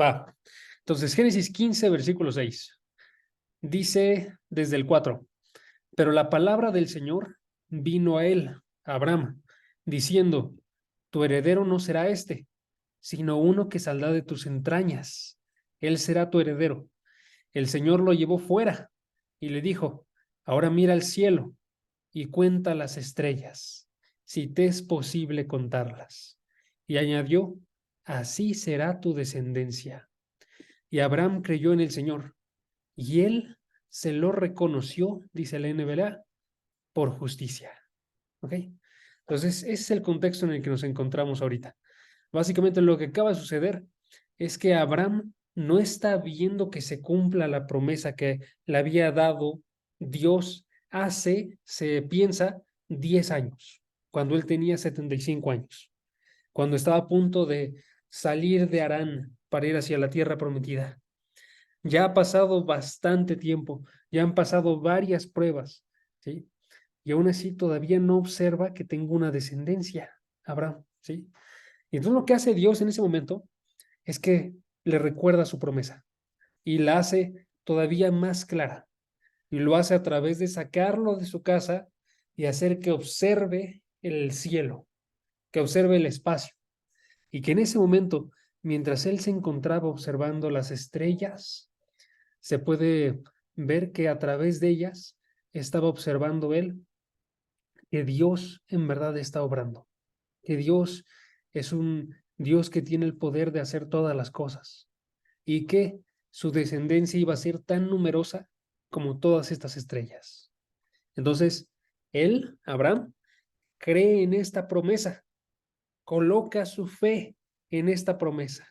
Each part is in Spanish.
Va. Entonces, Génesis 15, versículo 6. Dice desde el 4. Pero la palabra del Señor vino a él, a Abraham, diciendo, tu heredero no será este, sino uno que saldrá de tus entrañas. Él será tu heredero. El Señor lo llevó fuera y le dijo, ahora mira al cielo y cuenta las estrellas, si te es posible contarlas. Y añadió, así será tu descendencia. Y Abraham creyó en el Señor, y él se lo reconoció, dice la NBLA, por justicia. ¿Ok? Entonces, ese es el contexto en el que nos encontramos ahorita. Básicamente lo que acaba de suceder es que Abraham no está viendo que se cumpla la promesa que le había dado Dios hace, se piensa, 10 años, cuando él tenía 75 años, cuando estaba a punto de salir de Harán para ir hacia la tierra prometida. Ya ha pasado bastante tiempo, ya han pasado varias pruebas, ¿sí? Y aún así todavía no observa que tengo una descendencia, Abraham, ¿sí? Y entonces lo que hace Dios en ese momento es que le recuerda su promesa y la hace todavía más clara. Y lo hace a través de sacarlo de su casa y hacer que observe el cielo, que observe el espacio. Y que en ese momento, mientras él se encontraba observando las estrellas, se puede ver que a través de ellas estaba observando él que Dios en verdad está obrando, que Dios es un Dios que tiene el poder de hacer todas las cosas y que su descendencia iba a ser tan numerosa como todas estas estrellas. Entonces, él, Abraham, cree en esta promesa, coloca su fe en esta promesa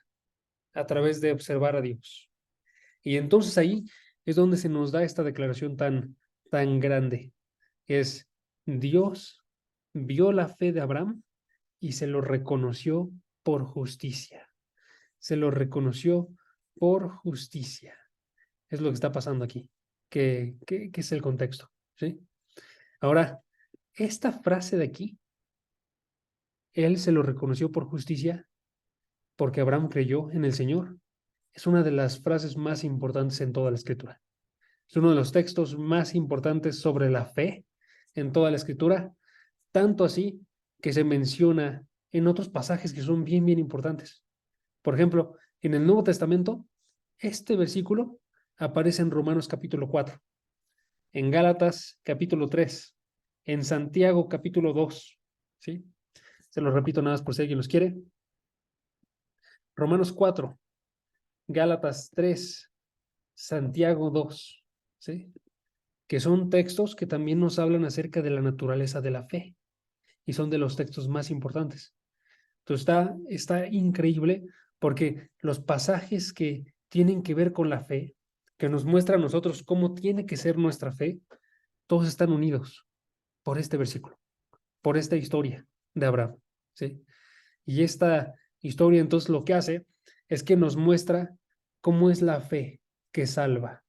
a través de observar a Dios. Y entonces ahí es donde se nos da esta declaración tan grande. Es Dios vio la fe de Abraham y se lo reconoció por justicia. Se lo reconoció por justicia. Es lo que está pasando aquí, que es el contexto, ¿sí? Ahora, esta frase de aquí, él se lo reconoció por justicia porque Abraham creyó en el Señor, es una de las frases más importantes en toda la Escritura. Es uno de los textos más importantes sobre la fe en toda la Escritura, tanto así que se menciona en otros pasajes que son bien importantes. Por ejemplo, en el Nuevo Testamento, este versículo aparece en Romanos capítulo 4, en Gálatas capítulo 3, en Santiago capítulo 2, ¿sí? Se lo repito nada más por si alguien los quiere. Romanos 4, Gálatas 3, Santiago 2, ¿sí? Que son textos que también nos hablan acerca de la naturaleza de la fe y son de los textos más importantes. Entonces está increíble porque los pasajes que tienen que ver con la fe, que nos muestran a nosotros cómo tiene que ser nuestra fe, todos están unidos por este versículo, por esta historia de Abraham, ¿sí? Y esta historia entonces lo que hace es que nos muestra cómo es la fe que salva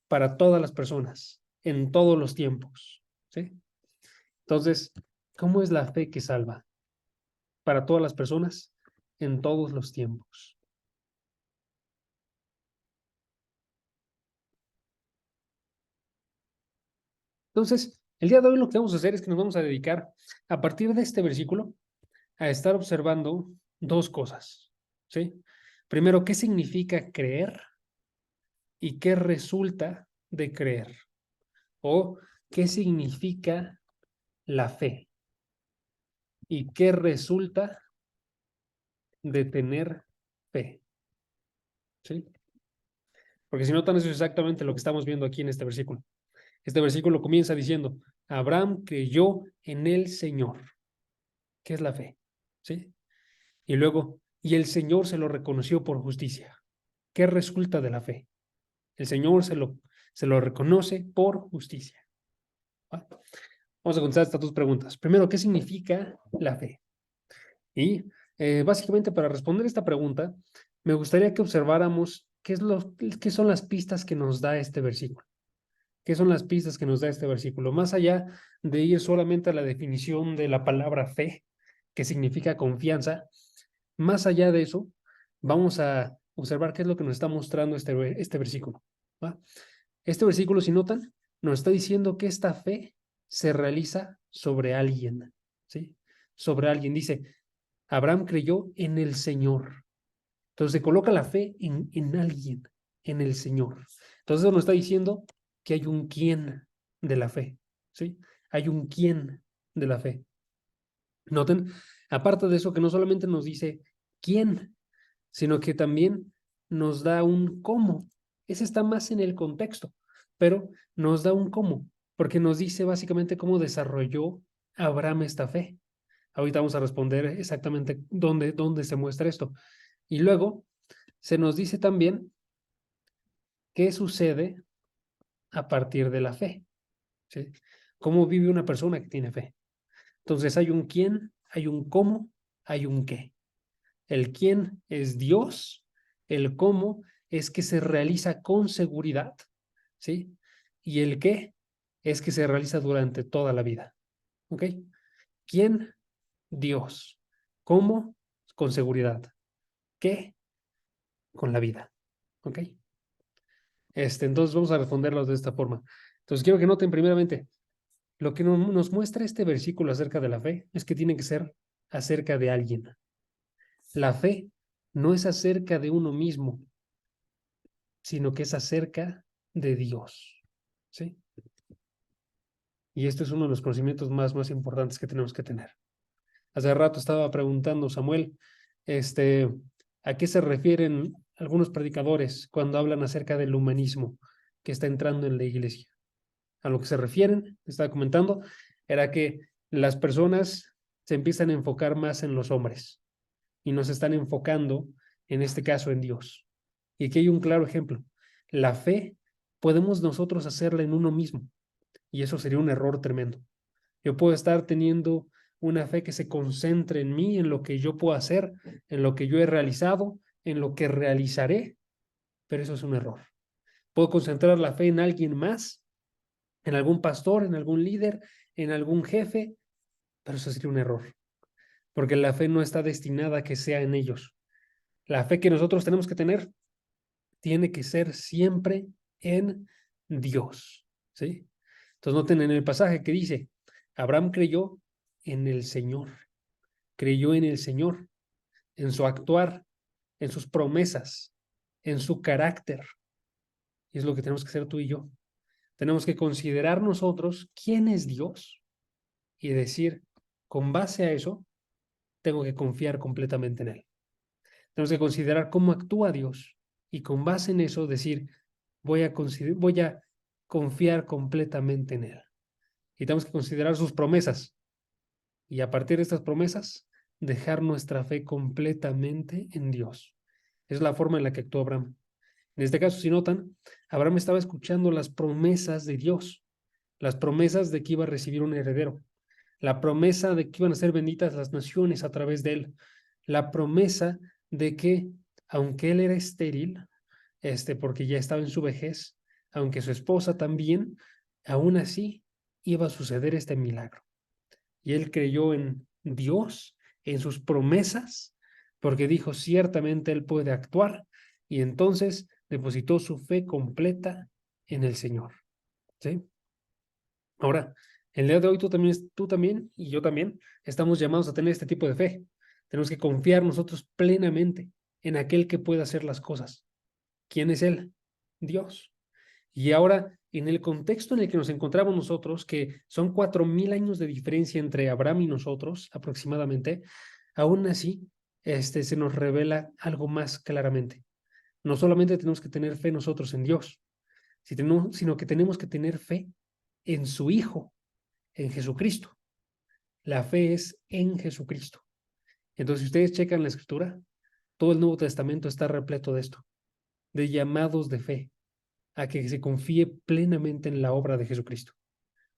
para todas las personas, en todos los tiempos, ¿sí? Entonces, ¿cómo es la fe que salva para todas las personas en todos los tiempos? Entonces, el día de hoy lo que vamos a hacer es que nos vamos a dedicar, a partir de este versículo, a estar observando dos cosas, ¿sí? Primero, ¿qué significa creer y qué resulta de creer? O ¿qué significa la fe y qué resulta de tener fe? ¿Sí? Porque si notan, eso es exactamente lo que estamos viendo aquí en este versículo. Este versículo comienza diciendo, Abraham creyó en el Señor. ¿Qué es la fe? ¿Sí? Y luego, y el Señor se lo reconoció por justicia. ¿Qué resulta de la fe? El Señor se lo reconoce por justicia. ¿Va? Vamos a contestar estas dos preguntas. Primero, ¿qué significa la fe? Y básicamente para responder esta pregunta, me gustaría que observáramos qué son las pistas que nos da este versículo. ¿Qué son las pistas que nos da este versículo? Más allá de ir solamente a la definición de la palabra fe, que significa confianza, más allá de eso, vamos a observar qué es lo que nos está mostrando este versículo, ¿va? Este versículo, si notan, nos está diciendo que esta fe se realiza sobre alguien, ¿sí? Sobre alguien. Dice, Abraham creyó en el Señor. Entonces se coloca la fe en alguien, en el Señor. Entonces eso nos está diciendo que hay un quién de la fe, ¿sí? Hay un quién de la fe. Noten, aparte de eso, que no solamente nos dice quién, sino que también nos da un cómo. Ese está más en el contexto, pero nos da un cómo, porque nos dice básicamente cómo desarrolló Abraham esta fe. Ahorita vamos a responder exactamente dónde se muestra esto. Y luego se nos dice también qué sucede a partir de la fe, ¿sí? ¿Cómo vive una persona que tiene fe? Entonces hay un quién, hay un cómo, hay un qué. El quién es Dios, el cómo es que se realiza con seguridad, ¿sí? Y el qué es que se realiza durante toda la vida, ¿ok? ¿Quién? Dios. ¿Cómo? Con seguridad. ¿Qué? Con la vida, ¿ok? Entonces vamos a responderlos de esta forma. Entonces quiero que noten primeramente, lo que nos muestra este versículo acerca de la fe es que tiene que ser acerca de alguien. La fe no es acerca de uno mismo, sino que es acerca de Dios, ¿sí? Y esto es uno de los conocimientos más importantes que tenemos que tener. Hace rato estaba preguntando Samuel, ¿a qué se refieren algunos predicadores cuando hablan acerca del humanismo que está entrando en la iglesia? A lo que se refieren, estaba comentando, era que las personas se empiezan a enfocar más en los hombres y nos están enfocando, en este caso, en Dios. Y aquí hay un claro ejemplo. La fe podemos nosotros hacerla en uno mismo y eso sería un error tremendo. Yo puedo estar teniendo una fe que se concentre en mí, en lo que yo puedo hacer, en lo que yo he realizado, en lo que realizaré, pero eso es un error. Puedo concentrar la fe en alguien más, en algún pastor, en algún líder, en algún jefe, pero eso sería un error, porque la fe no está destinada a que sea en ellos. La fe que nosotros tenemos que tener tiene que ser siempre en Dios, ¿sí? Entonces noten en el pasaje que dice, Abraham creyó en el Señor, creyó en el Señor, en su actuar, en sus promesas, en su carácter. Y es lo que tenemos que hacer tú y yo. Tenemos que considerar nosotros quién es Dios y decir, con base a eso, tengo que confiar completamente en Él. Tenemos que considerar cómo actúa Dios y con base en eso decir, voy a confiar completamente en Él. Y tenemos que considerar sus promesas y a partir de estas promesas, dejar nuestra fe completamente en Dios. Es la forma en la que actuó Abraham. En este caso, si notan, Abraham estaba escuchando las promesas de Dios, las promesas de que iba a recibir un heredero, la promesa de que iban a ser benditas las naciones a través de él, la promesa de que, aunque él era estéril, porque ya estaba en su vejez, aunque su esposa también, aún así iba a suceder este milagro. Y él creyó en Dios, en sus promesas, porque dijo, ciertamente él puede actuar, y entonces depositó su fe completa en el Señor. ¿Sí? Ahora, el día de hoy tú también y yo también estamos llamados a tener este tipo de fe. Tenemos que confiar nosotros plenamente en aquel que puede hacer las cosas. ¿Quién es Él? Dios. Y ahora, en el contexto en el que nos encontramos nosotros, que son 4000 años de diferencia entre Abraham y nosotros, aproximadamente, aún así, se nos revela algo más claramente. No solamente tenemos que tener fe nosotros en Dios, sino que tenemos que tener fe en su Hijo, en Jesucristo. La fe es en Jesucristo. Entonces, si ustedes checan la Escritura, todo el Nuevo Testamento está repleto de esto, de llamados de fe, a que se confíe plenamente en la obra de Jesucristo.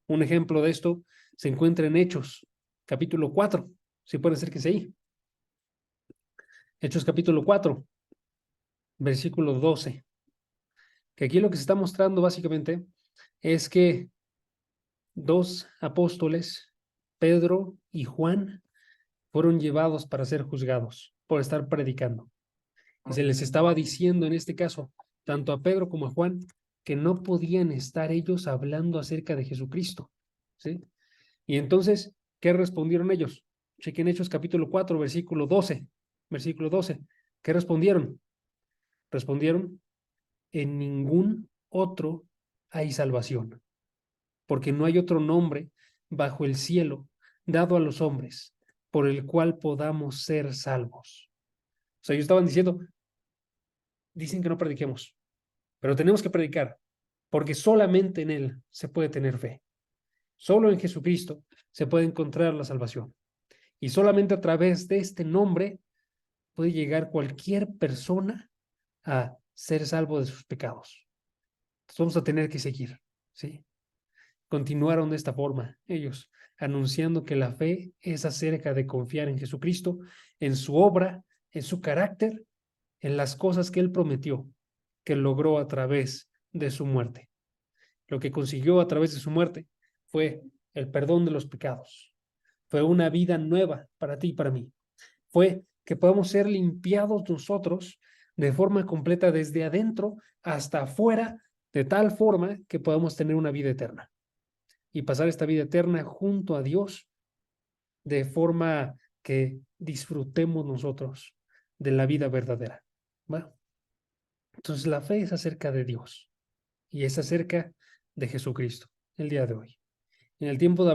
Un ejemplo de esto se encuentra en Hechos, capítulo 4. Si puede ser que sea ahí. Hechos capítulo 4, versículo 12. Que aquí lo que se está mostrando básicamente es que dos apóstoles, Pedro y Juan, fueron llevados para ser juzgados por estar predicando. Y se les estaba diciendo en este caso, tanto a Pedro como a Juan, que no podían estar ellos hablando acerca de Jesucristo. ¿Sí? Y entonces, ¿qué respondieron ellos? Chequen Hechos capítulo 4, versículo 12. Versículo 12. ¿Qué respondieron? Respondieron, en ningún otro hay salvación, porque no hay otro nombre bajo el cielo dado a los hombres por el cual podamos ser salvos. O sea, ellos estaban diciendo, dicen que no prediquemos, pero tenemos que predicar, porque solamente en Él se puede tener fe. Solo en Jesucristo se puede encontrar la salvación. Y solamente a través de este nombre puede llegar cualquier persona a ser salvo de sus pecados. Entonces vamos a tener que seguir, ¿sí? Continuaron de esta forma ellos, anunciando que la fe es acerca de confiar en Jesucristo, en su obra, en su carácter, en las cosas que Él prometió, que logró a través de su muerte. Lo que consiguió a través de su muerte fue el perdón de los pecados. Fue una vida nueva para ti y para mí. Fue que podamos ser limpiados nosotros de forma completa desde adentro hasta afuera, de tal forma que podamos tener una vida eterna y pasar esta vida eterna junto a Dios de forma que disfrutemos nosotros de la vida verdadera. Bueno, entonces la fe es acerca de Dios y es acerca de Jesucristo el día de hoy. En el tiempo de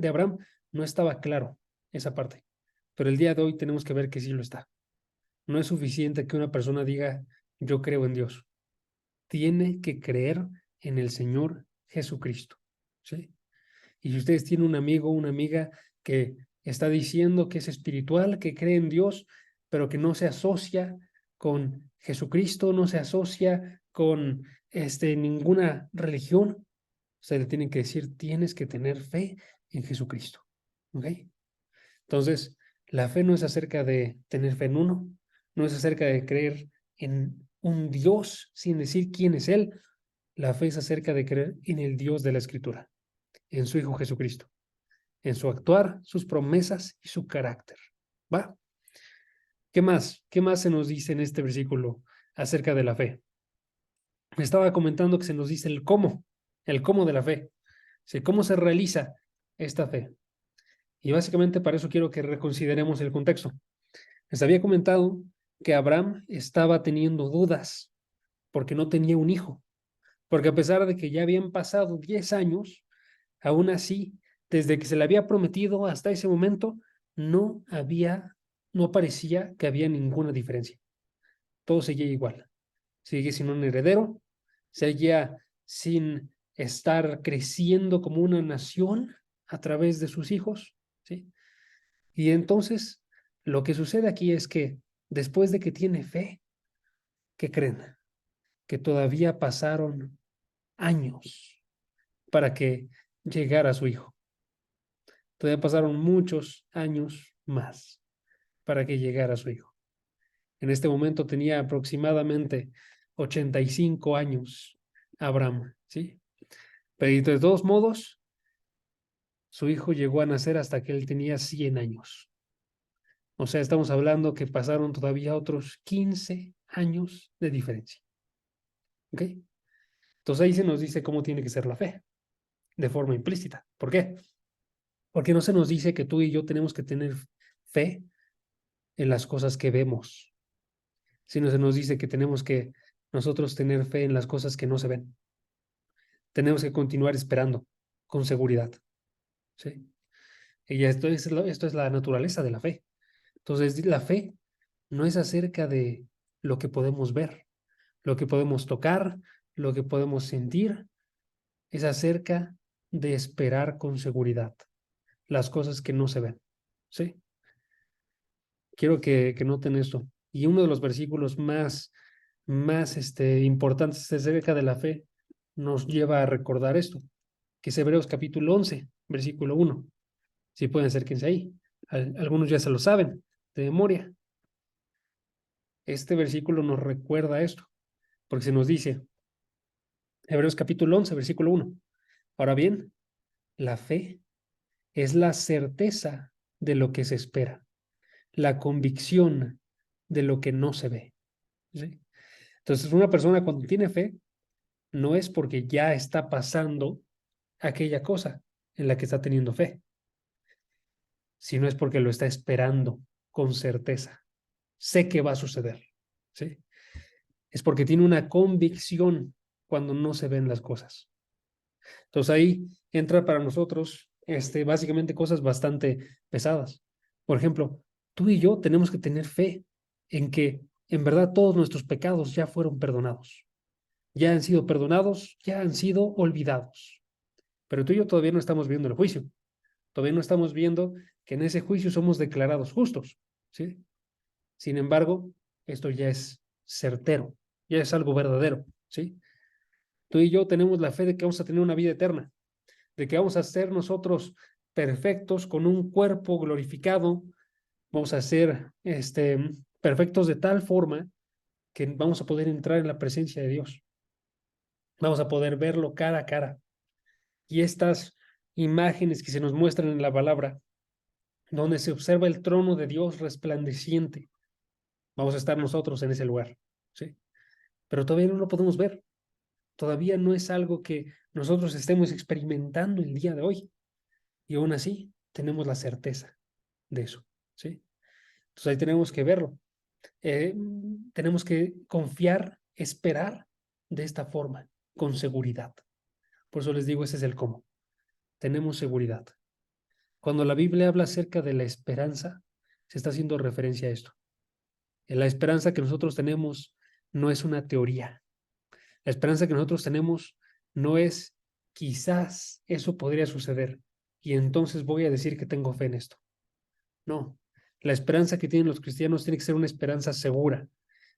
Abraham no estaba claro esa parte, pero el día de hoy tenemos que ver que sí lo está. No es suficiente que una persona diga, yo creo en Dios. Tiene que creer en el Señor Jesucristo. ¿Sí? Y si ustedes tienen un amigo o una amiga que está diciendo que es espiritual, que cree en Dios, pero que no se asocia con Jesucristo, no se asocia con ninguna religión, ustedes le tienen que decir, tienes que tener fe en Jesucristo. ¿Ok? Entonces, la fe no es acerca de tener fe en uno, no es acerca de creer en un Dios sin decir quién es Él. La fe es acerca de creer en el Dios de la Escritura, en su Hijo Jesucristo, en su actuar, sus promesas y su carácter. ¿Va? ¿Qué más? ¿Qué más se nos dice en este versículo acerca de la fe? Me estaba comentando que se nos dice el cómo de la fe. O sea, cómo se realiza esta fe. Y básicamente para eso quiero que reconsideremos el contexto. Les había comentado que Abraham estaba teniendo dudas porque no tenía un hijo, porque a pesar de que ya habían pasado 10 años, aún así, desde que se le había prometido hasta ese momento, no había, no parecía que había ninguna diferencia. Todo seguía igual. Sigue sin un heredero, seguía sin estar creciendo como una nación a través de sus hijos, ¿sí? Y entonces, lo que sucede aquí es que después de que tiene fe, ¿qué creen? Que todavía pasaron años para que llegara su hijo. Todavía pasaron muchos años más para que llegara su hijo. En este momento tenía aproximadamente 85 años Abraham, ¿sí? Pero de todos modos, su hijo llegó a nacer hasta que él tenía 100 años. O sea, estamos hablando que pasaron todavía otros 15 años de diferencia. ¿Ok? Entonces ahí se nos dice cómo tiene que ser la fe, de forma implícita. ¿Por qué? Porque no se nos dice que tú y yo tenemos que tener fe en las cosas que vemos, sino se nos dice que tenemos que nosotros tener fe en las cosas que no se ven. Tenemos que continuar esperando con seguridad. ¿Sí? Y esto es la naturaleza de la fe. Entonces, la fe no es acerca de lo que podemos ver, lo que podemos tocar, lo que podemos sentir, es acerca de esperar con seguridad las cosas que no se ven. ¿Sí? Quiero que noten esto. Y uno de los versículos más importantes acerca de la fe nos lleva a recordar esto, que es Hebreos capítulo 11, versículo 1. Si pueden acérquense ahí. Algunos ya se lo saben de memoria. Este versículo nos recuerda esto, porque se nos dice, Hebreos capítulo 11, versículo 1. Ahora bien, la fe es la certeza de lo que se espera, la convicción de lo que no se ve. ¿sí? Entonces, una persona cuando tiene fe, no es porque ya está pasando aquella cosa en la que está teniendo fe, sino es porque lo está esperando con certeza. Sé que va a suceder, ¿sí? Es porque tiene una convicción cuando no se ven las cosas. Entonces ahí entra para nosotros básicamente cosas bastante pesadas. Por ejemplo, tú y yo tenemos que tener fe en que en verdad todos nuestros pecados ya fueron perdonados, ya han sido perdonados, ya han sido olvidados. Pero tú y yo todavía no estamos viendo el juicio, todavía no estamos viendo que en ese juicio somos declarados justos, ¿sí? Sin embargo, esto ya es certero, ya es algo verdadero, ¿sí? Tú y yo tenemos la fe de que vamos a tener una vida eterna, de que vamos a ser nosotros perfectos con un cuerpo glorificado, vamos a ser perfectos de tal forma que vamos a poder entrar en la presencia de Dios, vamos a poder verlo cara a cara. Y estas imágenes que se nos muestran en la palabra, donde se observa el trono de Dios resplandeciente, vamos a estar nosotros en ese lugar, ¿sí? Pero todavía no lo podemos ver, todavía no es algo que nosotros estemos experimentando el día de hoy, y aún así tenemos la certeza de eso, ¿sí? Entonces ahí tenemos que verlo. Tenemos que confiar, esperar de esta forma, con seguridad. Por eso les digo, ese es el cómo. Tenemos seguridad. Cuando la Biblia habla acerca de la esperanza, se está haciendo referencia a esto. La esperanza que nosotros tenemos no es una teoría. La esperanza que nosotros tenemos no es quizás eso podría suceder y entonces voy a decir que tengo fe en esto. No, la esperanza que tienen los cristianos tiene que ser una esperanza segura.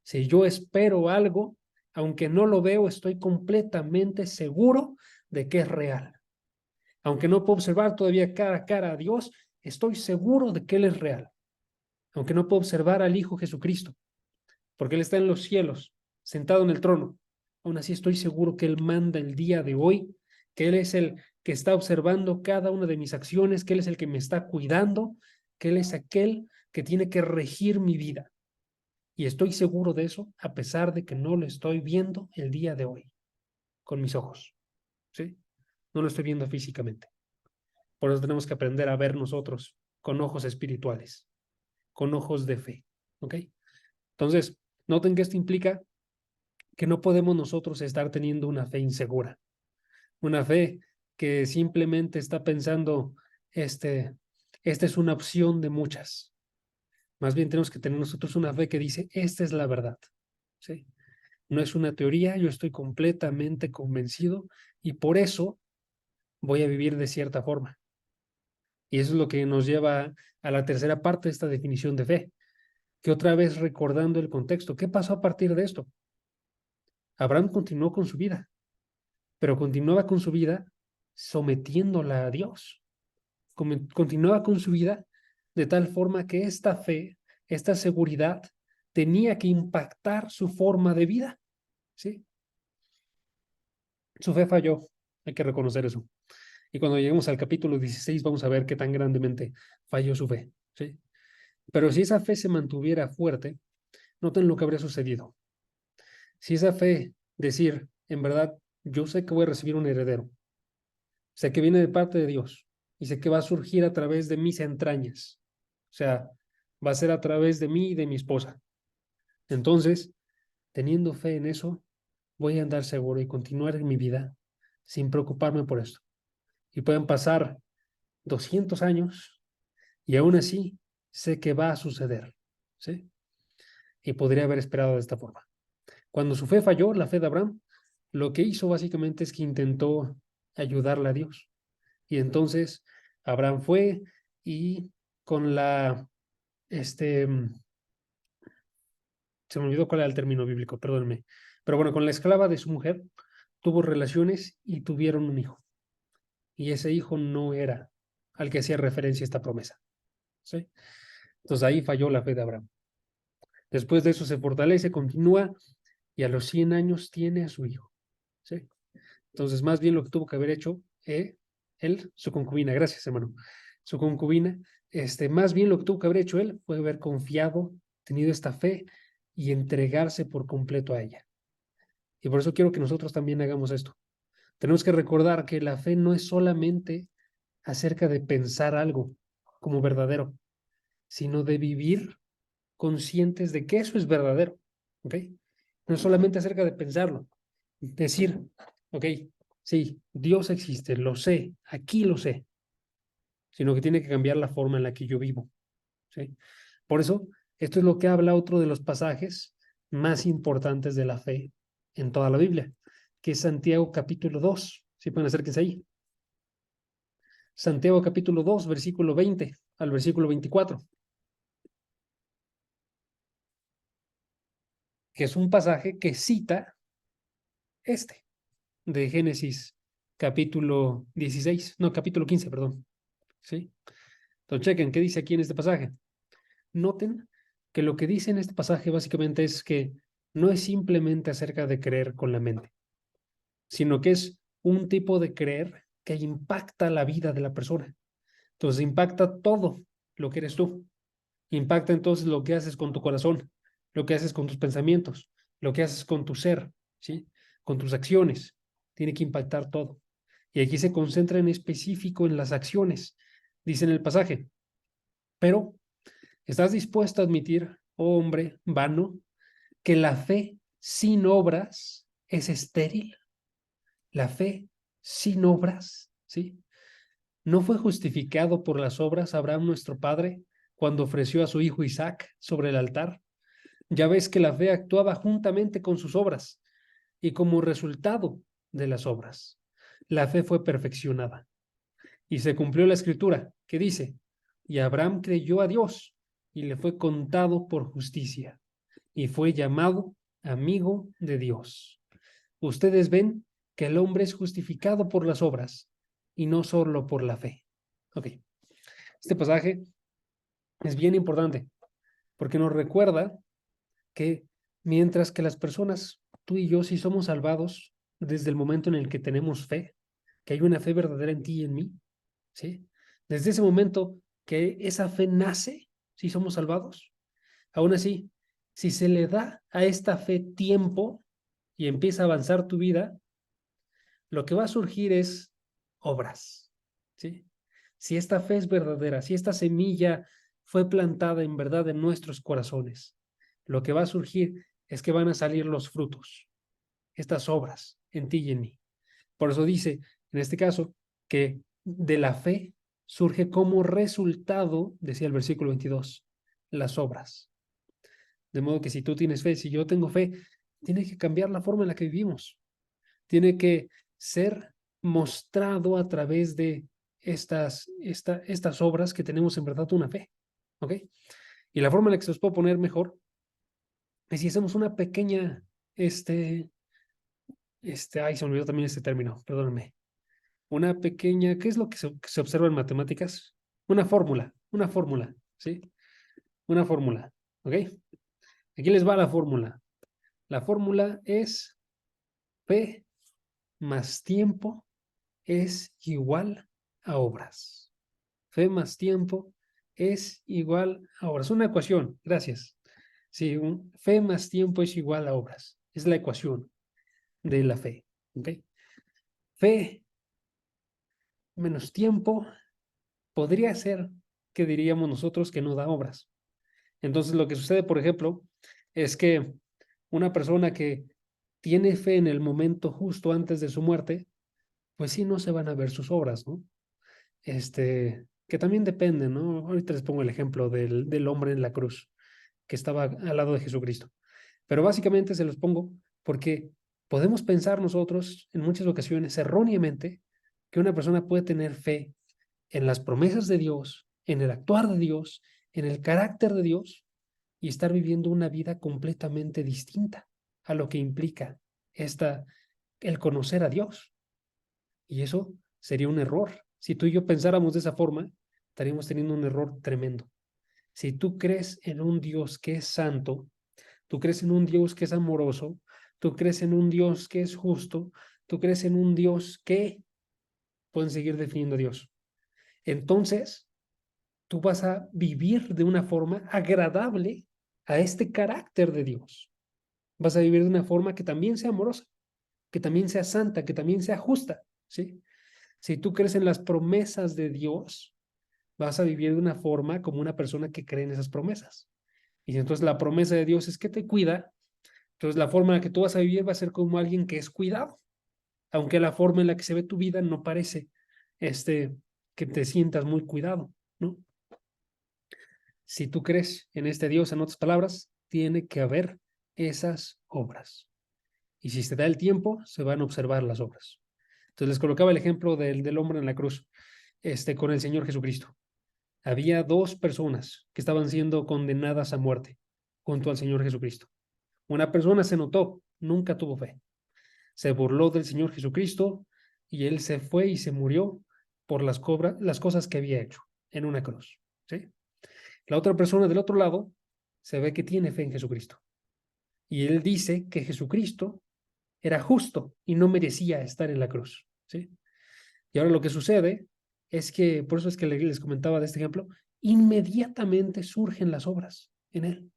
Si yo espero algo, aunque no lo veo, estoy completamente seguro de que es real. Aunque no puedo observar todavía cara a cara a Dios, estoy seguro de que Él es real. Aunque no puedo observar al Hijo Jesucristo, porque Él está en los cielos, sentado en el trono, aún así estoy seguro que Él manda el día de hoy, que Él es el que está observando cada una de mis acciones, que Él es el que me está cuidando, que Él es aquel que tiene que regir mi vida. Y estoy seguro de eso, a pesar de que no lo estoy viendo el día de hoy, con mis ojos, ¿sí? No lo estoy viendo físicamente. Por eso tenemos que aprender a ver nosotros con ojos espirituales, con ojos de fe, ¿ok? Entonces, noten que esto implica que no podemos nosotros estar teniendo una fe insegura, una fe que simplemente está pensando, esta es una opción de muchas. Más bien tenemos que tener nosotros una fe que dice, esta es la verdad, ¿sí? No es una teoría, yo estoy completamente convencido y por eso voy a vivir de cierta forma. Y eso es lo que nos lleva a la tercera parte de esta definición de fe, que otra vez recordando el contexto, ¿qué pasó a partir de esto? Abraham continuó con su vida, pero continuaba con su vida sometiéndola a Dios. Continuaba con su vida de tal forma que esta fe, esta seguridad, tenía que impactar su forma de vida, ¿sí? Su fe falló, hay que reconocer eso. Y cuando lleguemos al capítulo 16 vamos a ver qué tan grandemente falló su fe, ¿sí? Pero si esa fe se mantuviera fuerte, noten lo que habría sucedido. Si esa fe, decir, en verdad, yo sé que voy a recibir un heredero, sé que viene de parte de Dios y sé que va a surgir a través de mis entrañas. O sea, va a ser a través de mí y de mi esposa. Entonces, teniendo fe en eso, voy a andar seguro y continuar en mi vida sin preocuparme por esto. Y pueden pasar 200 años y aún así sé que va a suceder, ¿sí? Y podría haber esperado de esta forma. Cuando su fe falló, la fe de Abraham, lo que hizo básicamente es que intentó ayudarle a Dios. Y entonces Abraham fue y con este, se me olvidó cuál era el término bíblico, perdónenme, pero bueno, con la esclava de su mujer tuvo relaciones y tuvieron un hijo. Y ese hijo no era al que hacía referencia esta promesa, ¿sí? Entonces ahí falló la fe de Abraham. Después de eso se fortalece, continúa y a los 100 años tiene a su hijo, ¿sí? Entonces más bien lo que tuvo que haber hecho él, su concubina, gracias hermano, su concubina, más bien lo que tuvo que haber hecho él fue haber confiado, tenido esta fe y entregarse por completo a ella. Y por eso quiero que nosotros también hagamos esto. Tenemos que recordar que la fe no es solamente acerca de pensar algo como verdadero, sino de vivir conscientes de que eso es verdadero. ¿Ok? No es solamente acerca de pensarlo. Decir, ok, sí, Dios existe, lo sé, aquí lo sé, sino que tiene que cambiar la forma en la que yo vivo. ¿Sí? Por eso, esto es lo que habla otro de los pasajes más importantes de la fe en toda la Biblia, que es Santiago capítulo 2. Si pueden acérquense ahí. Santiago capítulo 2, versículo 20 al versículo 24, que es un pasaje que cita este de Génesis capítulo 16, no, capítulo 15, perdón. ¿Sí? Entonces, chequen, ¿qué dice aquí en este pasaje? Noten que lo que dice en este pasaje básicamente es que no es simplemente acerca de creer con la mente, sino que es un tipo de creer que impacta la vida de la persona. Entonces, impacta todo lo que eres tú. Impacta entonces lo que haces con tu corazón, lo que haces con tus pensamientos, lo que haces con tu ser, ¿sí? Con tus acciones. Tiene que impactar todo. Y aquí se concentra en específico en las acciones. Dice en el pasaje, pero ¿estás dispuesto a admitir, oh hombre vano, que la fe sin obras es estéril? La fe sin obras, ¿sí? ¿No fue justificado por las obras Abraham nuestro padre cuando ofreció a su hijo Isaac sobre el altar? Ya ves que la fe actuaba juntamente con sus obras y como resultado de las obras, la fe fue perfeccionada y se cumplió la escritura que dice, y Abraham creyó a Dios y le fue contado por justicia y fue llamado amigo de Dios. Ustedes ven que el hombre es justificado por las obras y no solo por la fe. Ok, este pasaje es bien importante porque nos recuerda que mientras que las personas, tú y yo, si somos salvados desde el momento en el que tenemos fe, que hay una fe verdadera en ti y en mí, ¿sí? Desde ese momento que esa fe nace, si somos salvados, aún así, si se le da a esta fe tiempo y empieza a avanzar tu vida, lo que va a surgir es obras, ¿sí? Si esta fe es verdadera, si esta semilla fue plantada en verdad en nuestros corazones, lo que va a surgir es que van a salir los frutos, estas obras en ti y en mí. Por eso dice, en este caso, que de la fe surge como resultado, decía el versículo 22, las obras. De modo que si tú tienes fe, si yo tengo fe, tiene que cambiar la forma en la que vivimos. Tiene que ser mostrado a través de estas obras que tenemos en verdad una fe. ¿Ok? Y la forma en la que se los puedo poner mejor es si hacemos una pequeña, ay, se me olvidó también este término, perdónenme. Una pequeña, ¿qué es lo que se observa en matemáticas? Una fórmula, ¿sí? Una fórmula, ¿ok? Aquí les va la fórmula. La fórmula es P más tiempo es igual a obras. Fe más tiempo es igual a obras. Una ecuación, gracias. Sí, fe más tiempo es igual a obras. Es la ecuación de la fe. ¿Ok? Fe menos tiempo podría ser que diríamos nosotros que no da obras. Entonces lo que sucede, por ejemplo, es que una persona que tiene fe en el momento justo antes de su muerte, pues sí no se van a ver sus obras, ¿no? Que también depende, ¿no? Ahorita les pongo el ejemplo del hombre en la cruz, que estaba al lado de Jesucristo. Pero básicamente se los pongo porque podemos pensar nosotros en muchas ocasiones erróneamente que una persona puede tener fe en las promesas de Dios, en el actuar de Dios, en el carácter de Dios y estar viviendo una vida completamente distinta a lo que implica el conocer a Dios. Y eso sería un error. Si tú y yo pensáramos de esa forma, estaríamos teniendo un error tremendo. Si tú crees en un Dios que es santo, tú crees en un Dios que es amoroso, tú crees en un Dios que es justo, tú crees en un Dios que pueden seguir definiendo a Dios. Entonces, tú vas a vivir de una forma agradable a este carácter de Dios. Vas a vivir de una forma que también sea amorosa, que también sea santa, que también sea justa, ¿sí? Si tú crees en las promesas de Dios, vas a vivir de una forma como una persona que cree en esas promesas. Y si entonces la promesa de Dios es que te cuida, entonces la forma en la que tú vas a vivir va a ser como alguien que es cuidado, aunque la forma en la que se ve tu vida no parece que te sientas muy cuidado, ¿no? Si tú crees en este Dios, en otras palabras, tiene que haber esas obras. Y si se da el tiempo, se van a observar las obras. Entonces les colocaba el ejemplo del hombre en la cruz, con el Señor Jesucristo. Había dos personas que estaban siendo condenadas a muerte junto al Señor Jesucristo. Una persona se notó, nunca tuvo fe. Se burló del Señor Jesucristo y él se fue y se murió por las cosas que había hecho en una cruz. ¿Sí? La otra persona del otro lado se ve que tiene fe en Jesucristo. Y él dice que Jesucristo era justo y no merecía estar en la cruz. ¿Sí? Y ahora lo que sucede es que, por eso es que les comentaba de este ejemplo, inmediatamente surgen las obras en él.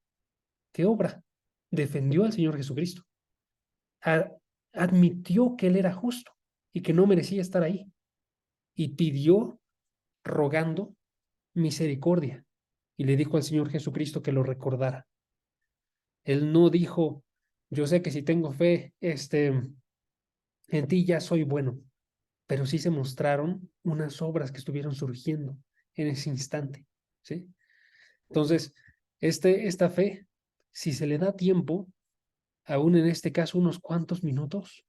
¿Qué obra? Defendió al Señor Jesucristo. A- Admitió que él era justo y que no merecía estar ahí. Y pidió, rogando, misericordia. Y le dijo al Señor Jesucristo que lo recordara. Él no dijo, yo sé que si tengo fe, en ti ya soy bueno, pero sí se mostraron unas obras que estuvieron surgiendo en ese instante, ¿sí? Entonces, esta fe, si se le da tiempo, aún en este caso unos cuantos minutos,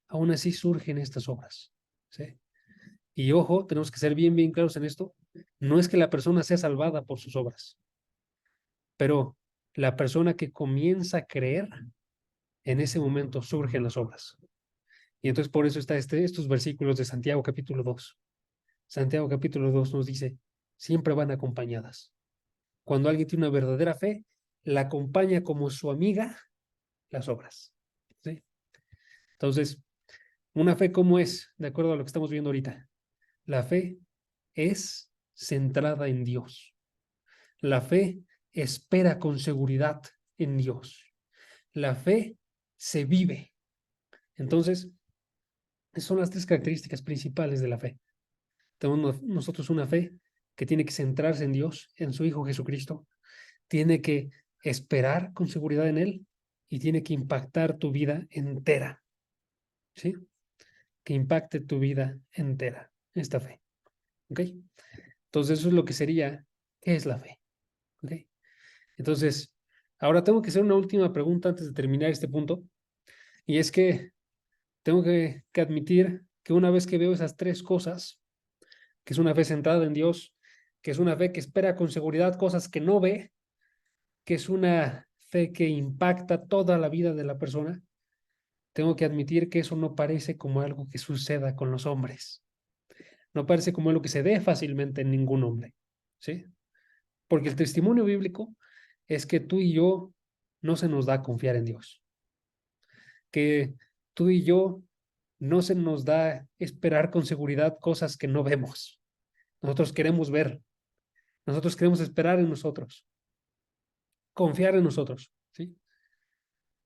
aún así surgen estas obras, ¿sí? Y ojo, tenemos que ser bien, bien claros en esto, no es que la persona sea salvada por sus obras, pero la persona que comienza a creer, en ese momento surgen las obras. Y entonces por eso está estos versículos de Santiago capítulo 2. Santiago capítulo 2 nos dice, siempre van acompañadas. Cuando alguien tiene una verdadera fe, la acompaña como su amiga las obras. ¿Sí? Entonces, una fe como es, de acuerdo a lo que estamos viendo ahorita, la fe es centrada en Dios. La fe espera con seguridad en Dios. La fe se vive. Entonces, son las tres características principales de la fe. Tenemos nosotros una fe que tiene que centrarse en Dios, en su Hijo Jesucristo, tiene que esperar con seguridad en Él y tiene que impactar tu vida entera, ¿sí? Que impacte tu vida entera, esta fe, ¿ok? Entonces eso es lo que sería, ¿qué es la fe? ¿Ok? Entonces, ahora tengo que hacer una última pregunta antes de terminar este punto, y es que tengo que admitir que una vez que veo esas tres cosas, que es una fe centrada en Dios, que es una fe que espera con seguridad cosas que no ve, que es una fe que impacta toda la vida de la persona, tengo que admitir que eso no parece como algo que suceda con los hombres. No parece como algo que se dé fácilmente en ningún hombre, ¿sí? Porque el testimonio bíblico es que tú y yo no se nos da a confiar en Dios, que tú y yo no se nos da esperar con seguridad cosas que no vemos. Nosotros queremos ver, nosotros queremos esperar en nosotros, confiar en nosotros, ¿sí?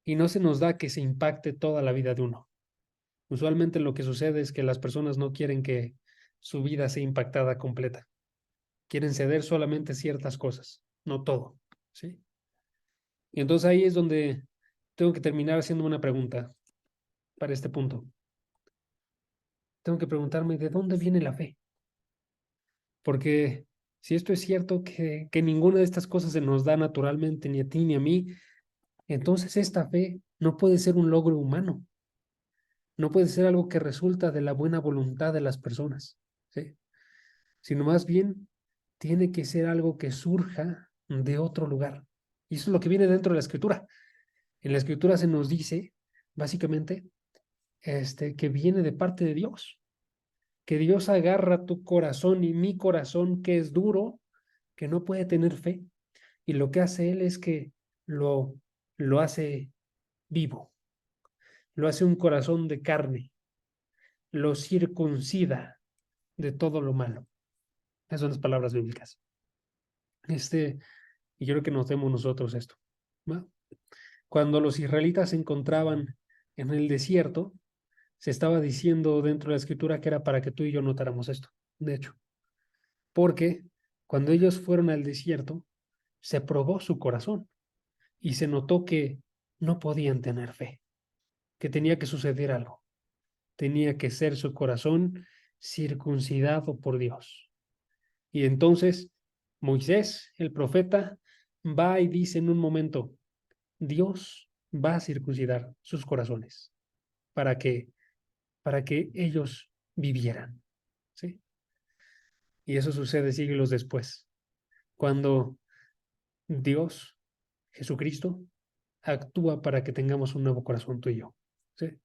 Y no se nos da que se impacte toda la vida de uno. Usualmente lo que sucede es que las personas no quieren que su vida sea impactada completa. Quieren ceder solamente ciertas cosas, no todo, ¿sí? Y entonces ahí es donde tengo que terminar haciendo una pregunta para este punto. Tengo que preguntarme de dónde viene la fe. Porque si esto es cierto que ninguna de estas cosas se nos da naturalmente ni a ti ni a mí, entonces esta fe no puede ser un logro humano, no puede ser algo que resulta de la buena voluntad de las personas, ¿sí? Sino más bien tiene que ser algo que surja de otro lugar. Y eso es lo que viene dentro de la escritura. En la escritura se nos dice, básicamente, que viene de parte de Dios, que Dios agarra tu corazón y mi corazón, que es duro, que no puede tener fe, y lo que hace Él es que lo, lo hace vivo, lo hace un corazón de carne, lo circuncida de todo lo malo. Esas son las palabras bíblicas. Y yo creo que nos demos nosotros esto. ¿va? Cuando los israelitas se encontraban en el desierto, se estaba diciendo dentro de la escritura que era para que tú y yo notáramos esto, de hecho, porque cuando ellos fueron al desierto, se probó su corazón y se notó que no podían tener fe, que tenía que suceder algo, tenía que ser su corazón circuncidado por Dios. Y entonces Moisés, el profeta, va y dice en un momento, Dios va a circuncidar sus corazones para que, para que ellos vivieran, ¿sí? Y eso sucede siglos después, cuando Dios, Jesucristo, actúa para que tengamos un nuevo corazón tú y yo, ¿sí?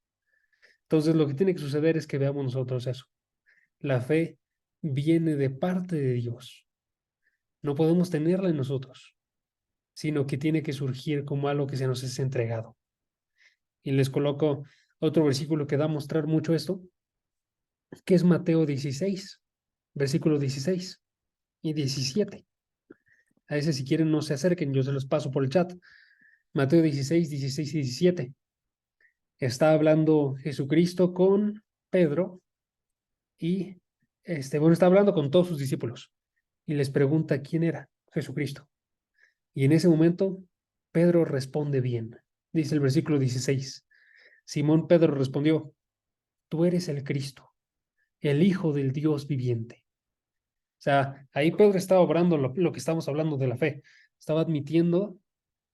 Entonces lo que tiene que suceder es que veamos nosotros eso. La fe viene de parte de Dios. No podemos tenerla en nosotros, sino que tiene que surgir como algo que se nos es entregado. Y les coloco otro versículo que da a mostrar mucho esto, que es Mateo 16, versículo 16 y 17. A ese si quieren no se acerquen, yo se los paso por el chat. Mateo 16, 16 y 17. Está hablando Jesucristo con Pedro y, bueno, está hablando con todos sus discípulos y les pregunta quién era Jesucristo. Y en ese momento, Pedro responde bien. Dice el versículo 16. Simón Pedro respondió, tú eres el Cristo, el Hijo del Dios viviente. O sea, ahí Pedro estaba obrando lo que estamos hablando de la fe. Estaba admitiendo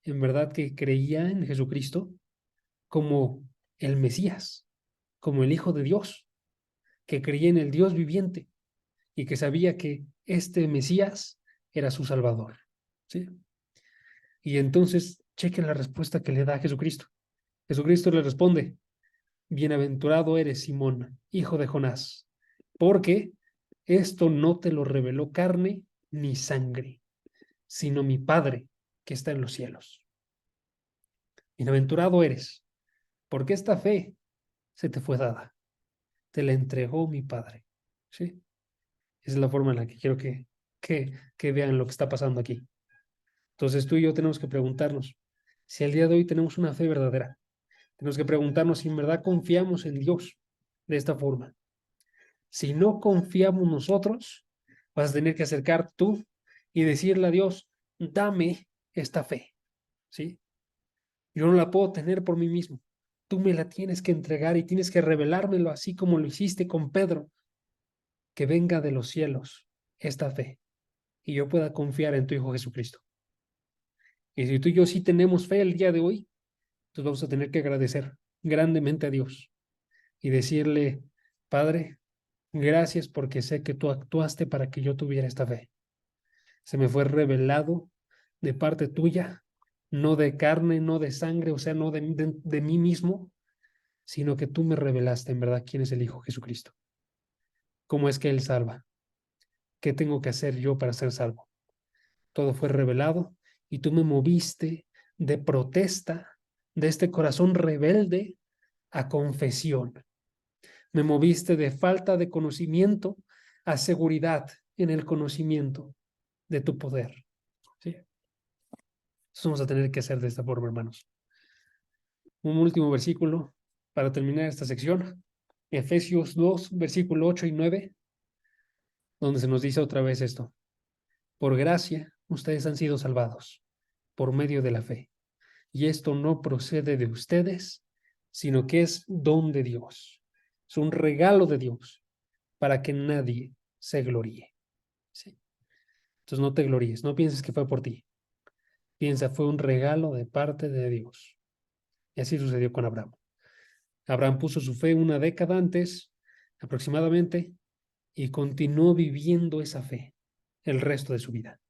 en verdad que creía en Jesucristo como el Mesías, como el Hijo de Dios, que creía en el Dios viviente y que sabía que este Mesías era su Salvador. ¿Sí? Y entonces, chequen la respuesta que le da a Jesucristo. Jesucristo le responde, bienaventurado eres, Simón, hijo de Jonás, porque esto no te lo reveló carne ni sangre, sino mi Padre que está en los cielos. Bienaventurado eres, porque esta fe se te fue dada, te la entregó mi Padre. ¿Sí? Esa es la forma en la que quiero que vean lo que está pasando aquí. Entonces tú y yo tenemos que preguntarnos si al día de hoy tenemos una fe verdadera. Tenemos que preguntarnos si en verdad confiamos en Dios de esta forma. Si no confiamos nosotros, vas a tener que acercar tú y decirle a Dios, dame esta fe, ¿sí? Yo no la puedo tener por mí mismo. Tú me la tienes que entregar y tienes que revelármelo así como lo hiciste con Pedro, que venga de los cielos esta fe y yo pueda confiar en tu Hijo Jesucristo. Y si tú y yo sí tenemos fe el día de hoy, entonces vamos a tener que agradecer grandemente a Dios y decirle, Padre, gracias porque sé que tú actuaste para que yo tuviera esta fe. Se me fue revelado de parte tuya, no de carne, no de sangre, o sea, no de mí mismo, sino que tú me revelaste en verdad quién es el Hijo Jesucristo. ¿Cómo es que Él salva? ¿Qué tengo que hacer yo para ser salvo? Todo fue revelado y tú me moviste de protesta de este corazón rebelde a confesión. Me moviste de falta de conocimiento a seguridad en el conocimiento de tu poder. ¿Sí? Eso vamos a tener que hacer de esta forma, hermanos. Un último versículo para terminar esta sección. Efesios 2, versículo 8 y 9, donde se nos dice otra vez esto. Por gracia, ustedes han sido salvados por medio de la fe. Y esto no procede de ustedes, sino que es don de Dios. Es un regalo de Dios para que nadie se gloríe. ¿Sí? Entonces no te gloríes, no pienses que fue por ti. Piensa, fue un regalo de parte de Dios. Y así sucedió con Abraham. Abraham puso su fe una década antes, aproximadamente, y continuó viviendo esa fe el resto de su vida,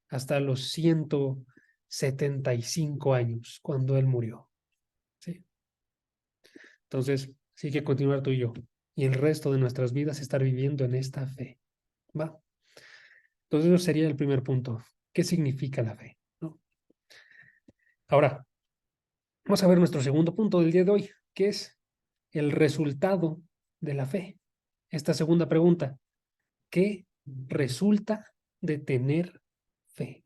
hasta los 175 años, cuando él murió. ¿Sí? Entonces, sí hay que continuar tú y yo, y el resto de nuestras vidas estar viviendo en esta fe. ¿Va? Entonces, eso sería el primer punto. ¿Qué significa la fe? ¿No? Ahora, vamos a ver nuestro segundo punto del día de hoy, que es el resultado de la fe. Esta segunda pregunta, ¿qué resulta de tener fe?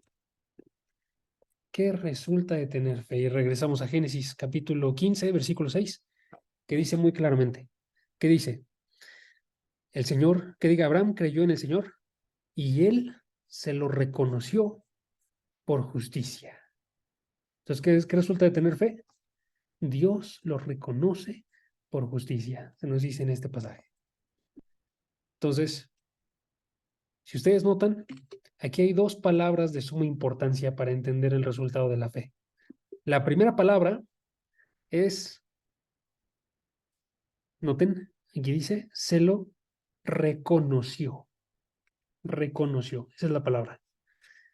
¿Qué resulta de tener fe? Y regresamos a Génesis capítulo 15, versículo 6, que dice muy claramente, ¿qué dice? El Señor, que diga, Abraham creyó en el Señor y él se lo reconoció por justicia. Entonces, ¿qué resulta de tener fe? Dios lo reconoce por justicia, se nos dice en este pasaje. Entonces, si ustedes notan, aquí hay dos palabras de suma importancia para entender el resultado de la fe. La primera palabra es, noten, aquí dice, se lo reconoció. Reconoció, esa es la palabra.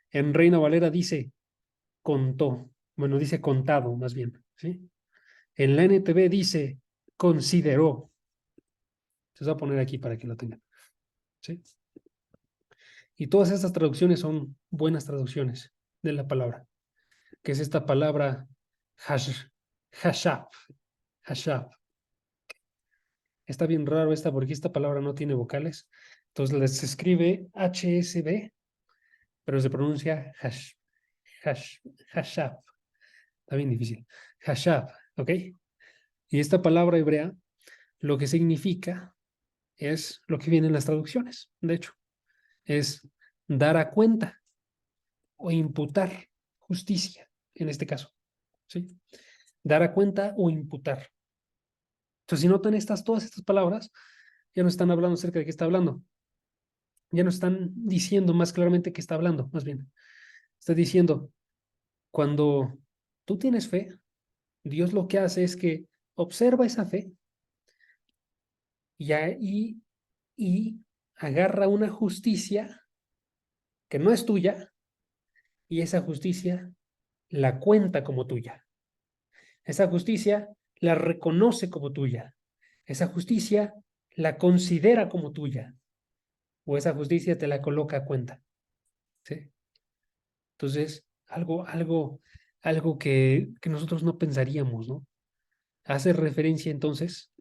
En Reina Valera dice contó, bueno, dice contado más bien, ¿sí? En la NTV dice consideró. Se va a poner aquí para que lo tengan, ¿sí? Y todas estas traducciones son buenas traducciones de la palabra, que es esta palabra hashab, hashab. Está bien raro esta porque esta palabra no tiene vocales. Entonces se escribe HSB, pero se pronuncia hash, hashab. Está bien difícil. Hashab, ¿ok? Y esta palabra hebrea lo que significa es lo que viene en las traducciones. De hecho, es dar a cuenta o imputar justicia, en este caso. ¿Sí? Dar a cuenta o imputar. Entonces, si notan todas estas palabras, ya no están hablando acerca de qué está hablando. Ya no están diciendo más claramente qué está hablando, más bien. Está diciendo, cuando tú tienes fe, Dios lo que hace es que observa esa fe y agarra una justicia que no es tuya y esa justicia la cuenta como tuya. Esa justicia la reconoce como tuya. Esa justicia la considera como tuya. O esa justicia te la coloca a cuenta. ¿Sí? Entonces, algo que nosotros no pensaríamos, ¿no? Hace referencia entonces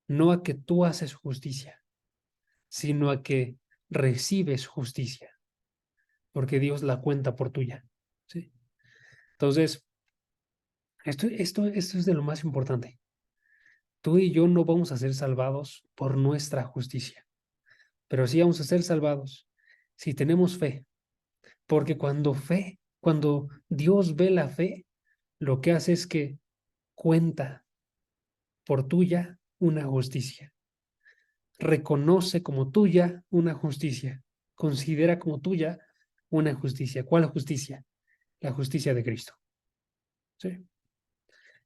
no a que tú haces justicia, sino a que recibes justicia, porque Dios la cuenta por tuya. ¿Sí? Entonces, esto es de lo más importante. Tú y yo no vamos a ser salvados por nuestra justicia, pero sí vamos a ser salvados si tenemos fe, porque cuando Dios ve la fe, lo que hace es que cuenta por tuya una justicia, reconoce como tuya una justicia, considera como tuya una justicia. ¿Cuál justicia? La justicia de Cristo. ¿Sí?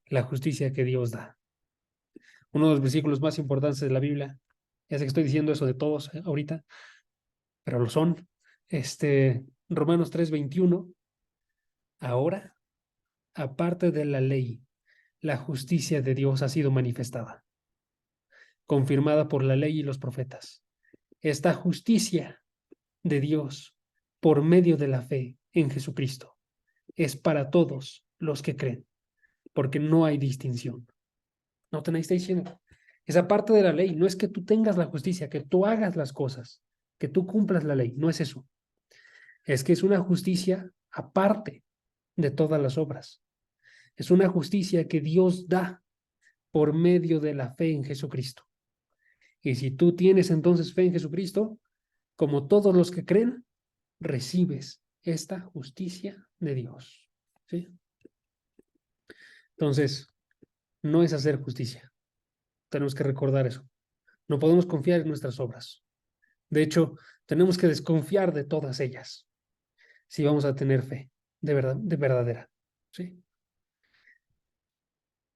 La justicia que Dios da. Uno de los versículos más importantes de la Biblia, ya sé que estoy diciendo eso de todos ahorita, pero lo son. Romanos 3:21, ahora, aparte de la ley, la justicia de Dios ha sido manifestada, confirmada por la ley y los profetas. Esta justicia de Dios, por medio de la fe en Jesucristo, es para todos los que creen, porque no hay distinción. No tenéis diciendo. Esa parte de la ley no es que tú tengas la justicia, que tú hagas las cosas, que tú cumplas la ley, no es eso. Es que es una justicia aparte de todas las obras. Es una justicia que Dios da por medio de la fe en Jesucristo. Y si tú tienes entonces fe en Jesucristo, como todos los que creen, recibes esta justicia de Dios. ¿Sí? Entonces, no es hacer justicia. Tenemos que recordar eso. No podemos confiar en nuestras obras. De hecho, tenemos que desconfiar de todas ellas si vamos a tener fe de verdad, de verdadera. ¿Sí?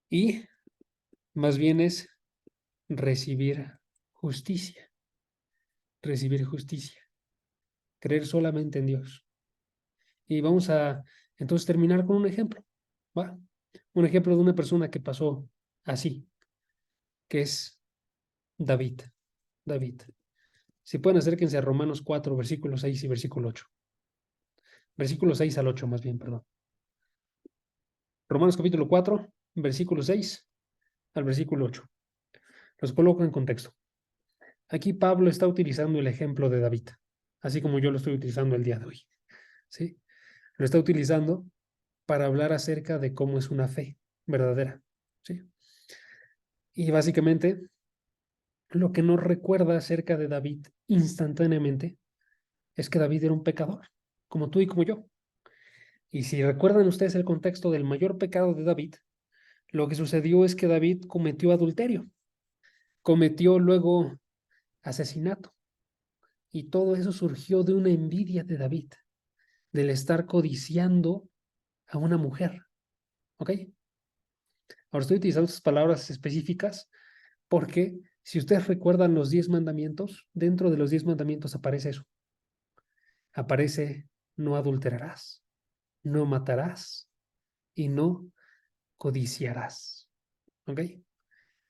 Y más bien es recibir justicia, recibir justicia, creer solamente en Dios. Y vamos a entonces terminar con un ejemplo, ¿va? Un ejemplo de una persona que pasó así, que es David. David. Si pueden, acérquense a Romanos 4, versículo 6 y versículo 8. Versículo 6 al 8, más bien, perdón. Romanos capítulo 4, versículo 6 al versículo 8. Los coloco en contexto. Aquí Pablo está utilizando el ejemplo de David, así como yo lo estoy utilizando el día de hoy. ¿Sí? Lo está utilizando para hablar acerca de cómo es una fe verdadera, ¿sí? Y básicamente, lo que nos recuerda acerca de David instantáneamente es que David era un pecador, como tú y como yo. Y si recuerdan ustedes el contexto del mayor pecado de David, lo que sucedió es que David cometió adulterio, cometió luego asesinato, y todo eso surgió de una envidia de David, del estar codiciando a una mujer, ¿ok? Ahora estoy utilizando estas palabras específicas porque si ustedes recuerdan los 10 mandamientos, dentro de los 10 mandamientos aparece eso. Aparece: no adulterarás, no matarás y no codiciarás. ¿Ok?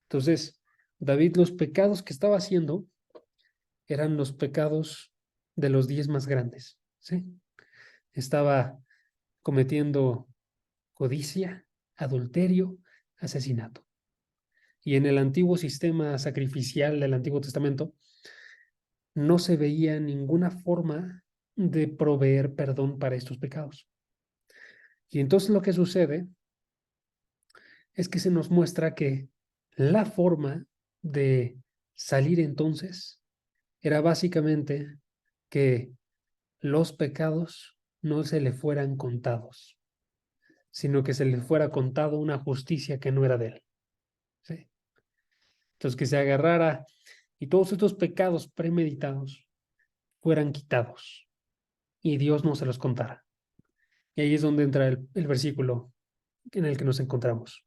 Entonces, David, los pecados que estaba haciendo eran los pecados de los 10 más grandes. ¿Sí? Estaba cometiendo codicia, adulterio, asesinato. Y en el antiguo sistema sacrificial del Antiguo Testamento no se veía ninguna forma de proveer perdón para estos pecados. Y entonces lo que sucede es que se nos muestra que la forma de salir entonces era básicamente que los pecados no se le fueran contados, sino que se le fuera contado una justicia que no era de él. ¿Sí? Entonces que se agarrara y todos estos pecados premeditados fueran quitados y Dios no se los contara. Y ahí es donde entra el versículo en el que nos encontramos.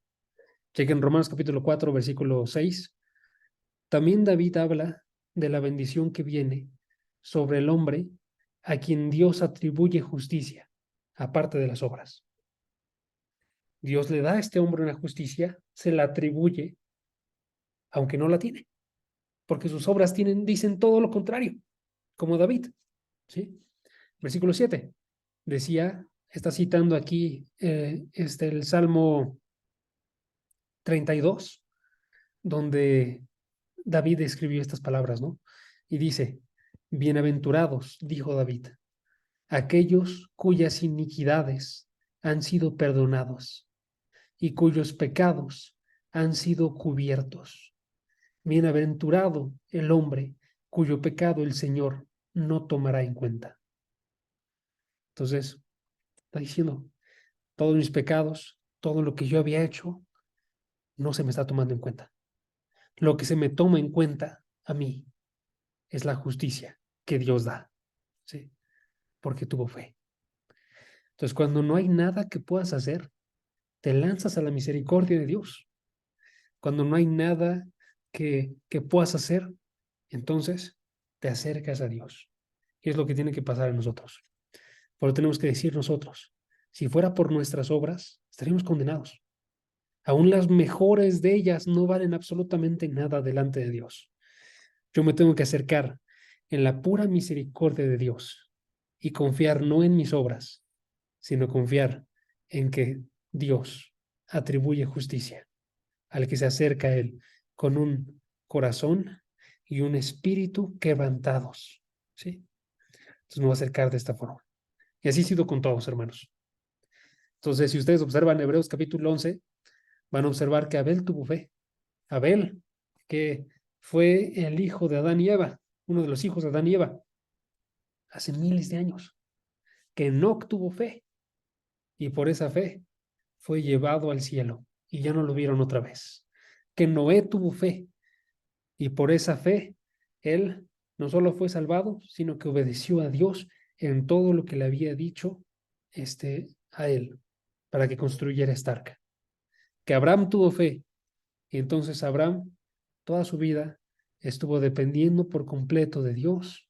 Chequen Romanos capítulo 4, versículo 6. También David habla de la bendición que viene sobre el hombre a quien Dios atribuye justicia, aparte de las obras. Dios le da a este hombre una justicia, se la atribuye, aunque no la tiene, porque sus obras dicen todo lo contrario, como David. ¿Sí? Versículo 7. Decía, está citando aquí el Salmo 32, donde David escribió estas palabras, ¿no? Y dice: bienaventurados, dijo David, aquellos cuyas iniquidades han sido perdonados y cuyos pecados han sido cubiertos. Bienaventurado el hombre cuyo pecado el Señor no tomará en cuenta. Entonces, está diciendo, todos mis pecados, todo lo que yo había hecho, no se me está tomando en cuenta. Lo que se me toma en cuenta a mí es la justicia que Dios da, ¿sí? Porque tuvo fe. Entonces, cuando no hay nada que puedas hacer, te lanzas a la misericordia de Dios. Cuando no hay nada que puedas hacer, entonces te acercas a Dios. Y es lo que tiene que pasar en nosotros. Pero tenemos que decir nosotros, si fuera por nuestras obras, estaríamos condenados. Aún las mejores de ellas no valen absolutamente nada delante de Dios. Yo me tengo que acercar en la pura misericordia de Dios y confiar no en mis obras, sino confiar en que Dios atribuye justicia al que se acerca a Él con un corazón y un espíritu quebrantados. ¿Sí? Entonces me voy a acercar de esta forma. Y así ha sido con todos, hermanos. Entonces, si ustedes observan Hebreos capítulo 11, van a observar que Abel tuvo fe. Abel, que fue el hijo de Adán y Eva, uno de los hijos de Adán y Eva, hace miles de años, que Enoc tuvo fe y por esa fe fue llevado al cielo y ya no lo vieron otra vez. Que Noé tuvo fe y por esa fe él no solo fue salvado, sino que obedeció a Dios en todo lo que le había dicho a él para que construyera esta arca. Que Abraham tuvo fe y entonces Abraham toda su vida estuvo dependiendo por completo de Dios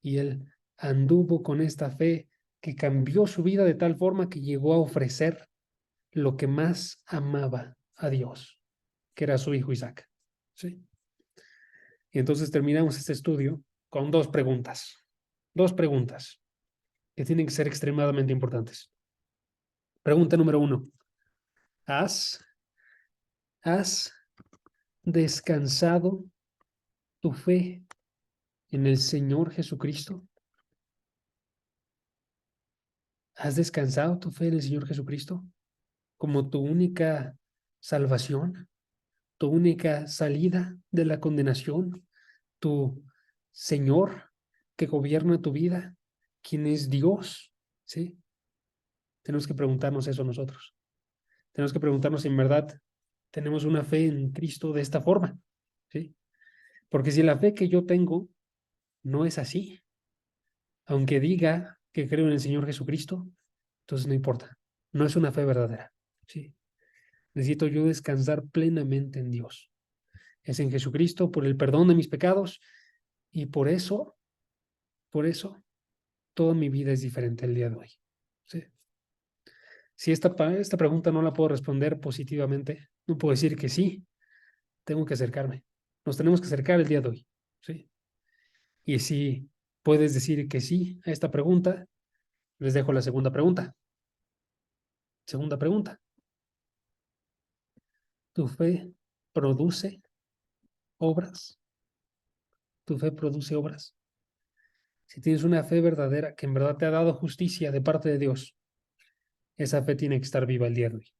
y él anduvo con esta fe que cambió su vida de tal forma que llegó a ofrecer lo que más amaba a Dios, que era su hijo Isaac. ¿Sí? Y entonces terminamos este estudio con dos preguntas. Dos preguntas que tienen que ser extremadamente importantes. Pregunta número 1. ¿Has descansado tu fe en el Señor Jesucristo? ¿Has descansado tu fe en el Señor Jesucristo como tu única salvación, tu única salida de la condenación, tu Señor que gobierna tu vida, quien es Dios? ¿Sí? Tenemos que preguntarnos eso nosotros. Tenemos que preguntarnos si en verdad tenemos una fe en Cristo de esta forma. ¿Sí? Porque si la fe que yo tengo no es así, aunque diga que creo en el Señor Jesucristo, entonces no importa. No es una fe verdadera. ¿Sí? Necesito yo descansar plenamente en Dios. Es en Jesucristo por el perdón de mis pecados y por eso, toda mi vida es diferente el día de hoy. ¿Sí? Si esta pregunta no la puedo responder positivamente, no puedo decir que sí, tengo que acercarme. Nos tenemos que acercar el día de hoy. ¿Sí? Y si puedes decir que sí a esta pregunta, les dejo la segunda pregunta. Segunda pregunta. ¿Tu fe produce obras? ¿Tu fe produce obras? Si tienes una fe verdadera que en verdad te ha dado justicia de parte de Dios, esa fe tiene que estar viva el día de hoy.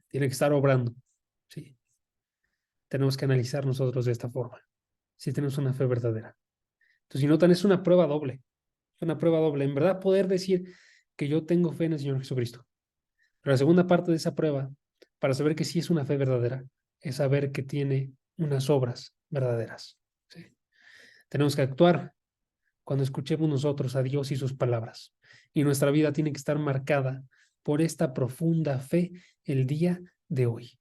Tiene que estar obrando. Sí. Tenemos que analizar nosotros de esta forma. Si tenemos una fe verdadera. Entonces, si notan, es una prueba doble. Es una prueba doble. En verdad, poder decir que yo tengo fe en el Señor Jesucristo. Pero la segunda parte de esa prueba, para saber que sí es una fe verdadera, es saber que tiene unas obras verdaderas. ¿Sí? Tenemos que actuar cuando escuchemos nosotros a Dios y sus palabras. Y nuestra vida tiene que estar marcada por esta profunda fe el día de hoy.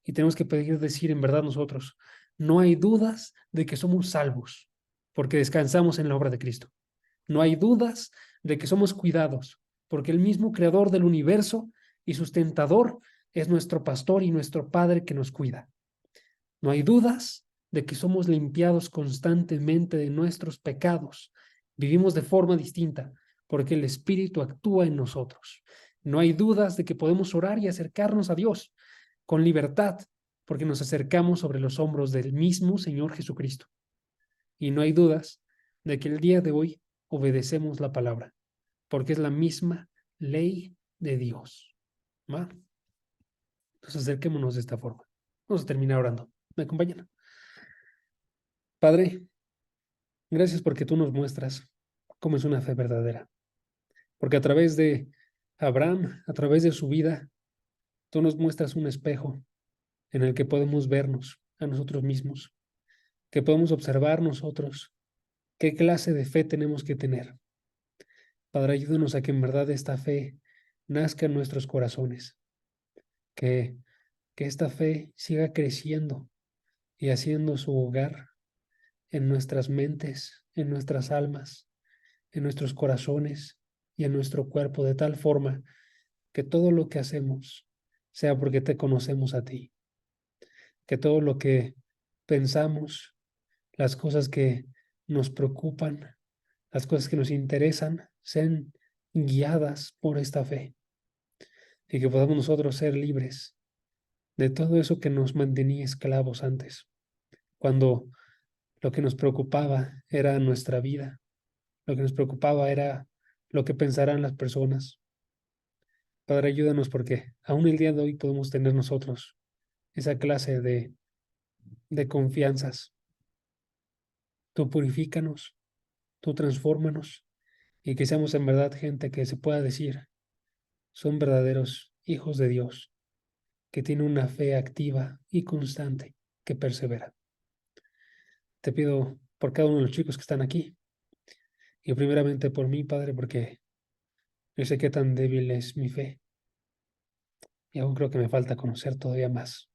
Y tenemos que pedir decir en verdad nosotros, no hay dudas de que somos salvos, porque descansamos en la obra de Cristo. No hay dudas de que somos cuidados, porque el mismo creador del universo y sustentador es nuestro pastor y nuestro Padre que nos cuida. No hay dudas de que somos limpiados constantemente de nuestros pecados. Vivimos de forma distinta porque el Espíritu actúa en nosotros. No hay dudas de que podemos orar y acercarnos a Dios con libertad porque nos acercamos sobre los hombros del mismo Señor Jesucristo. Y no hay dudas de que el día de hoy obedecemos la palabra porque es la misma ley de Dios. ¿Va? Entonces acerquémonos de esta forma. Vamos a terminar orando. ¿Me acompañan? Padre, gracias porque tú nos muestras cómo es una fe verdadera. Porque a través de Abraham, a través de su vida, tú nos muestras un espejo en el que podemos vernos a nosotros mismos, que podemos observar nosotros qué clase de fe tenemos que tener. Padre, ayúdanos a que en verdad esta fe nazca en nuestros corazones, que, que esta fe siga creciendo y haciendo su hogar en nuestras mentes, en nuestras almas, en nuestros corazones y en nuestro cuerpo, de tal forma que todo lo que hacemos sea porque te conocemos a ti, que todo lo que pensamos, las cosas que nos preocupan, las cosas que nos interesan, sean guiadas por esta fe y que podamos nosotros ser libres de todo eso que nos mantenía esclavos antes, cuando lo que nos preocupaba era nuestra vida, lo que nos preocupaba era lo que pensarán las personas. Padre, ayúdanos porque aún el día de hoy podemos tener nosotros esa clase de confianzas. Tú purifícanos, tú transfórmanos y que seamos en verdad gente que se pueda decir son verdaderos hijos de Dios, que tiene una fe activa y constante que persevera. Te pido por cada uno de los chicos que están aquí y primeramente por mí, Padre, porque yo sé qué tan débil es mi fe y aún creo que me falta conocer todavía más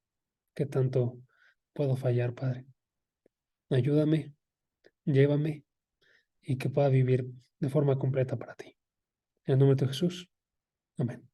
qué tanto puedo fallar, Padre. Ayúdame, llévame y que pueda vivir de forma completa para ti. En el nombre de Jesús. Amén.